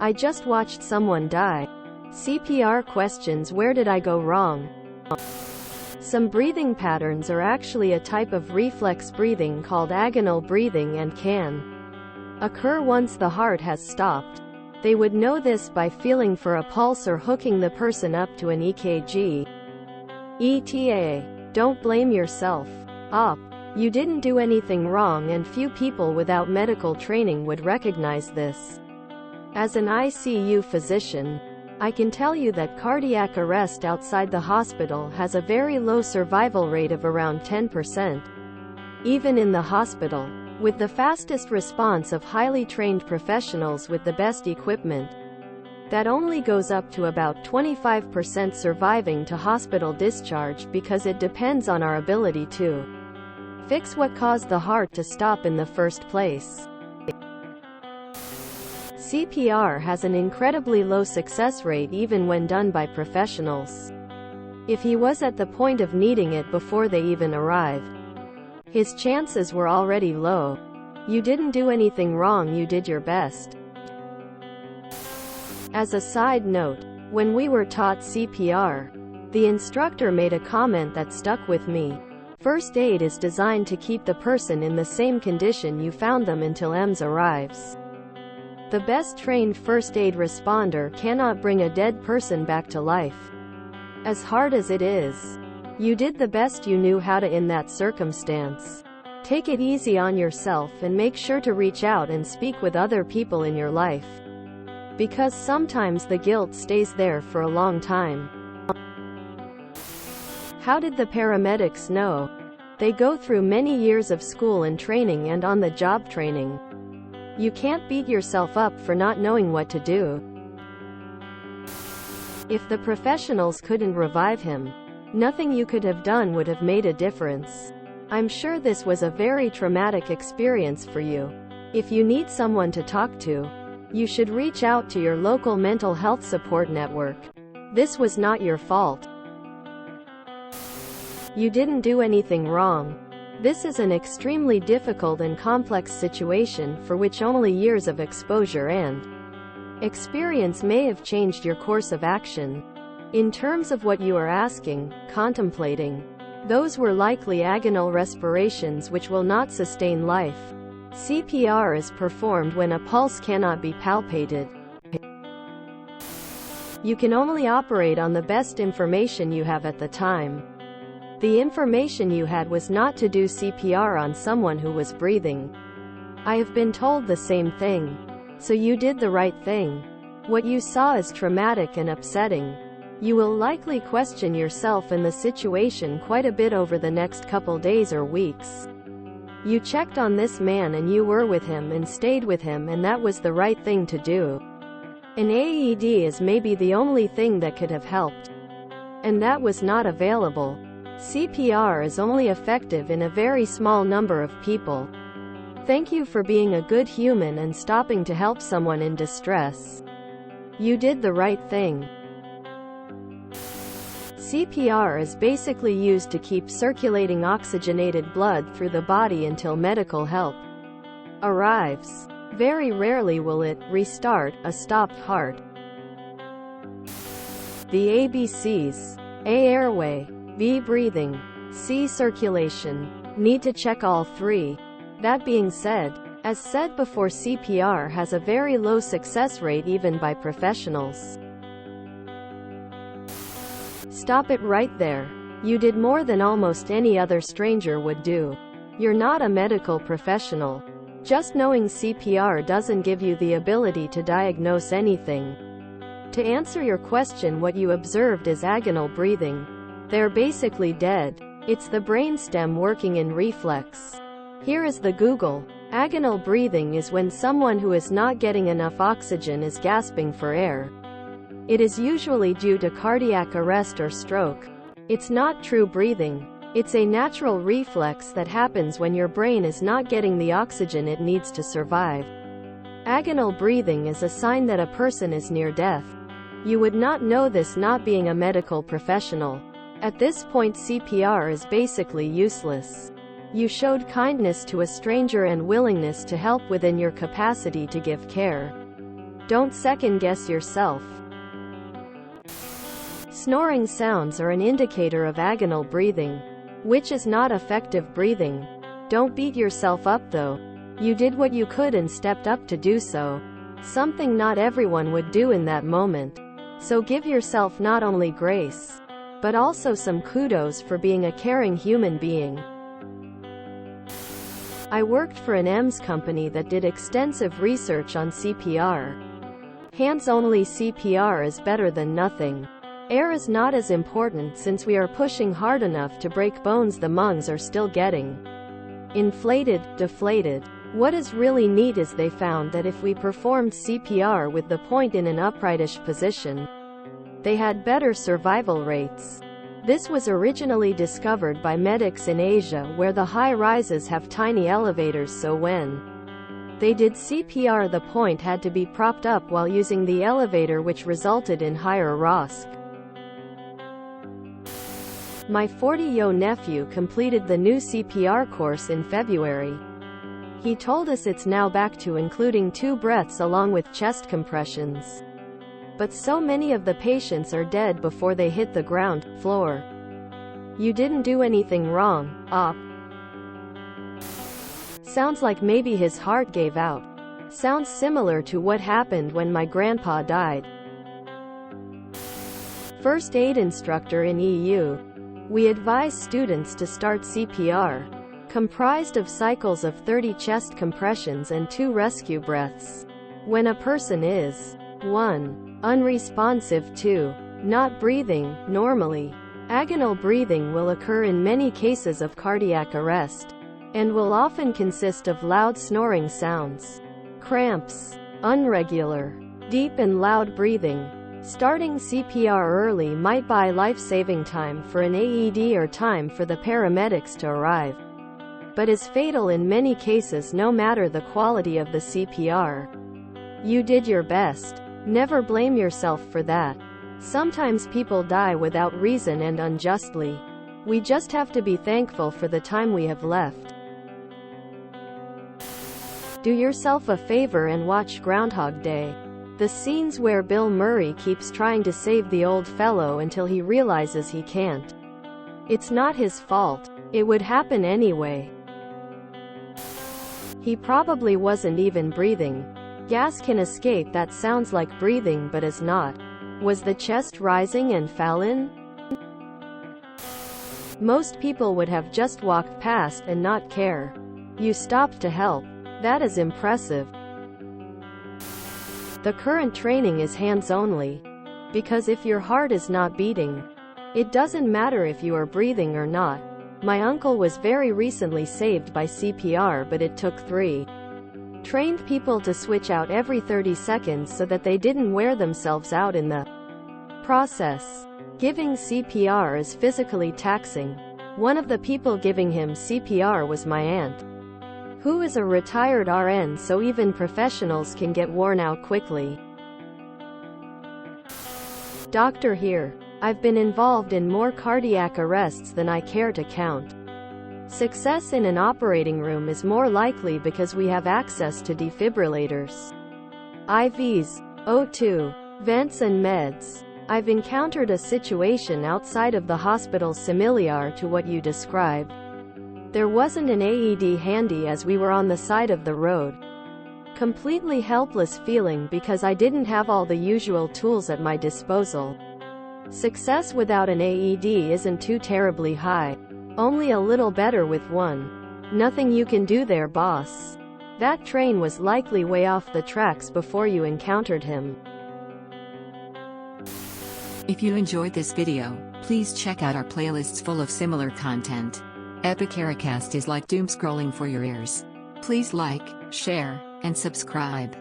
I just watched someone die. CPR questions: where did I go wrong? Some breathing patterns are actually a type of reflex breathing called agonal breathing and can occur once the heart has stopped. They would know this by feeling for a pulse or hooking the person up to an EKG. ETA. Don't blame yourself. Op. You didn't do anything wrong, and few people without medical training would recognize this. As an ICU physician, I can tell you that cardiac arrest outside the hospital has a very low survival rate of around 10%. Even in the hospital, with the fastest response of highly trained professionals with the best equipment, that only goes up to about 25% surviving to hospital discharge, because it depends on our ability to fix what caused the heart to stop in the first place. CPR has an incredibly low success rate even when done by professionals. If he was at the point of needing it before they even arrived, his chances were already low. You didn't do anything wrong, you did your best. As a side note, when we were taught CPR, the instructor made a comment that stuck with me. First aid is designed to keep the person in the same condition you found them until EMS arrives. The best trained first aid responder cannot bring a dead person back to life. As hard as it is, you did the best you knew how to in that circumstance. Take it easy on yourself and make sure to reach out and speak with other people in your life, because sometimes the guilt stays there for a long time. How did the paramedics know? They go through many years of school and training and on-the-job training. You can't beat yourself up for not knowing what to do. If the professionals couldn't revive him, nothing you could have done would have made a difference. I'm sure this was a very traumatic experience for you. If you need someone to talk to, you should reach out to your local mental health support network. This was not your fault. You didn't do anything wrong. This is an extremely difficult and complex situation for which only years of exposure and experience may have changed your course of action. In terms of what you are asking, contemplating, those were likely agonal respirations which will not sustain life. CPR is performed when a pulse cannot be palpated. You can only operate on the best information you have at the time. The information you had was not to do CPR on someone who was breathing. I have been told the same thing. So you did the right thing. What you saw is traumatic and upsetting. You will likely question yourself and the situation quite a bit over the next couple days or weeks. You checked on this man and you were with him and stayed with him, and that was the right thing to do. An AED is maybe the only thing that could have helped, and that was not available. CPR is only effective in a very small number of people. Thank you for being a good human and stopping to help someone in distress. You did the right thing. CPR is basically used to keep circulating oxygenated blood through the body until medical help arrives. Very rarely will it restart a stopped heart. The ABCs: A. Airway, B. Breathing, C. Circulation. Need to check all three. That being said, as said before, CPR has a very low success rate even by professionals. Stop it right there. You did more than almost any other stranger would do. You're not a medical professional. Just knowing CPR doesn't give you the ability to diagnose anything. To answer your question, what you observed is agonal breathing. They're basically dead. It's the brainstem working in reflex. Here is the Google. Agonal breathing is when someone who is not getting enough oxygen is gasping for air. It is usually due to cardiac arrest or stroke. It's not true breathing. It's a natural reflex that happens when your brain is not getting the oxygen it needs to survive. Agonal breathing is a sign that a person is near death. You would not know this not being a medical professional. At this point, CPR is basically useless. You showed kindness to a stranger and willingness to help within your capacity to give care. Don't second-guess yourself. Snoring sounds are an indicator of agonal breathing, which is not effective breathing. Don't beat yourself up though. You did what you could and stepped up to do so. Something not everyone would do in that moment. So give yourself not only grace, but also some kudos for being a caring human being. I worked for an EMS company that did extensive research on CPR. Hands-only CPR is better than nothing. Air is not as important since we are pushing hard enough to break bones the lungs are still getting inflated, deflated. What is really neat is they found that if we performed CPR with the point in an uprightish position, they had better survival rates. This was originally discovered by medics in Asia where the high rises have tiny elevators, so when they did CPR the point had to be propped up while using the elevator, which resulted in higher ROSC. My 40-year-old nephew completed the new CPR course in February. He told us it's now back to including 2 breaths along with chest compressions. But so many of the patients are dead before they hit the ground floor. You didn't do anything wrong, op. Sounds like maybe his heart gave out. Sounds similar to what happened when my grandpa died. First aid instructor in EU. We advise students to start CPR, comprised of cycles of 30 chest compressions and 2 rescue breaths. When a person is 1. Unresponsive, 2. Not breathing normally. Agonal breathing will occur in many cases of cardiac arrest, and will often consist of loud snoring sounds, cramps, unregular, deep and loud breathing. Starting CPR early might buy life-saving time for an AED or time for the paramedics to arrive, but is fatal in many cases no matter the quality of the CPR. You did your best. Never blame yourself for that. Sometimes people die without reason and unjustly. We just have to be thankful for the time we have left. Do yourself a favor and watch Groundhog Day. The scenes where Bill Murray keeps trying to save the old fellow until he realizes he can't. It's not his fault. It would happen anyway. He probably wasn't even breathing. Gas can escape that sounds like breathing but is not. Was the chest rising and Fallon? Most people would have just walked past and not care. You stopped to help. That is impressive. The current training is hands-only, because if your heart is not beating, it doesn't matter if you are breathing or not. My uncle was very recently saved by CPR, but it took 3 trained people to switch out every 30 seconds so that they didn't wear themselves out in the process. Giving CPR is physically taxing. One of the people giving him CPR was my aunt, who is a retired RN, so even professionals can get worn out quickly. Doctor here. I've been involved in more cardiac arrests than I care to count. Success in an operating room is more likely because we have access to defibrillators, IVs, O2, vents and meds. I've encountered a situation outside of the hospital similar to what you described. There wasn't an AED handy as we were on the side of the road. Completely helpless feeling because I didn't have all the usual tools at my disposal. Success without an AED isn't too terribly high. Only a little better with one. Nothing you can do there, boss. That train was likely way off the tracks before you encountered him. If you enjoyed this video, please check out our playlists full of similar content. Epicaricast is like doom scrolling for your ears. Please like, share, and subscribe.